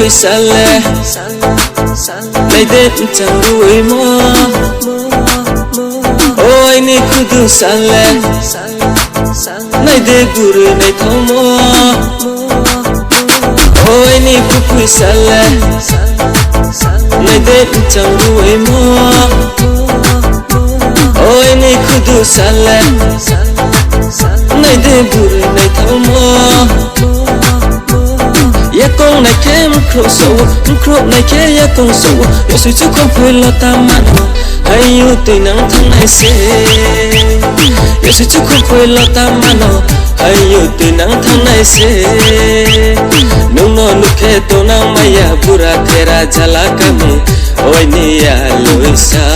quỳ xa lệ này đến chẳng đuổi mơ ôi ni cứ du xa lệ này để guru này thâu mơ ôi ni cứ quỳ xa lệ này đến chẳng đuổi mơ ôi ni cứ du xa lệ này để guru này thâu mơ ya con này kem khổ này kia ya con sầu ya suy chút không phải lo ta mà hay yêu tùy nắng tháng này sẽ ya suy chút không phải lo ta mà hay yêu tùy nắng tháng này sẽ nung no nuke to nang maya pura thera jala kami oi ni ya luisa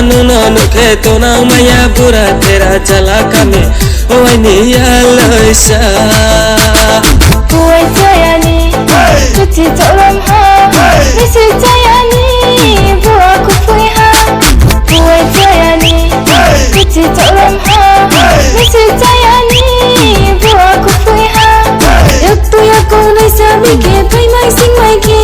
nung no nuke to nang maya pura thera jala kami oi ni ya luisa Kuai sayani, cuci tolong ha. Misi sayani, buat aku pui ha. Kuai sayani, cuci tolong ha. Misi sayani, buat aku pui ha. Yak tu yak kau nai sami ke, pai mai sing mai ke.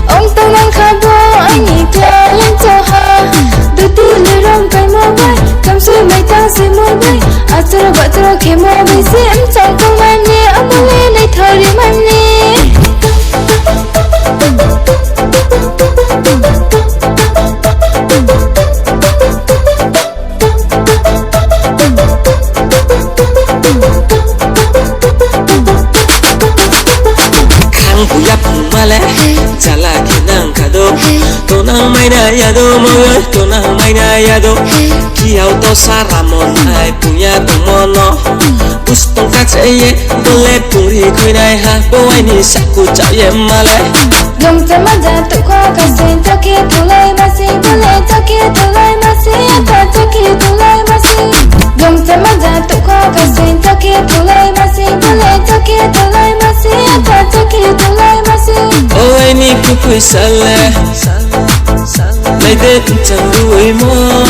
Ông tao nang khabo, anh ni tia lên cho ha. Tu tu le rong kai mo bai, kam sui mai tang si mo bai. Atara batara ke mo bai si em chong kong mani, amole nai thari mani. Male jala kinang kado to nang mai na ya do mo to nang mai na ya do ki auto saramon ai punya tomono pustong ka che dole puri khoi nai ha bo ai ni saku cha ye male Dom tema ja tu kwa ka sen to ki tu lai ma si bole to ki tu lai ma si ta to ki tu lai ma si Dom tema ja tu kwa ka sen to ki tu lai ma si bole to ki tu lai ma si ta to ki tu lai ma si ôi ni cứ quỳ xa lệ này đến chẳng đuổi mơ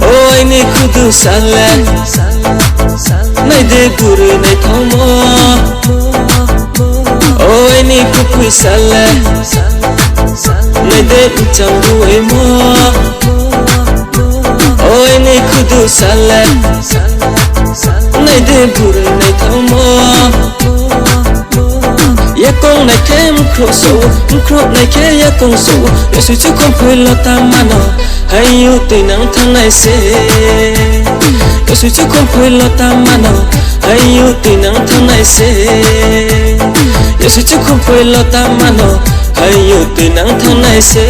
ôi ni cứ du xa lệ này để guru này thâu mơ ôi ni cứ quỳ xa lệ này đến chẳng đuổi mơ ôi ni cứ du xa lệ này để guru này thâu mơ ya con này kem khổ này kia ya con sầu ya suy chút không phải lo ta mà hay yêu tùy nắng tháng này sẽ ya suy chút không phải lo ta mà hay yêu tùy nắng tháng này sẽ ya suy chút không phải lo ta mà hay yêu tùy nắng tháng này sẽ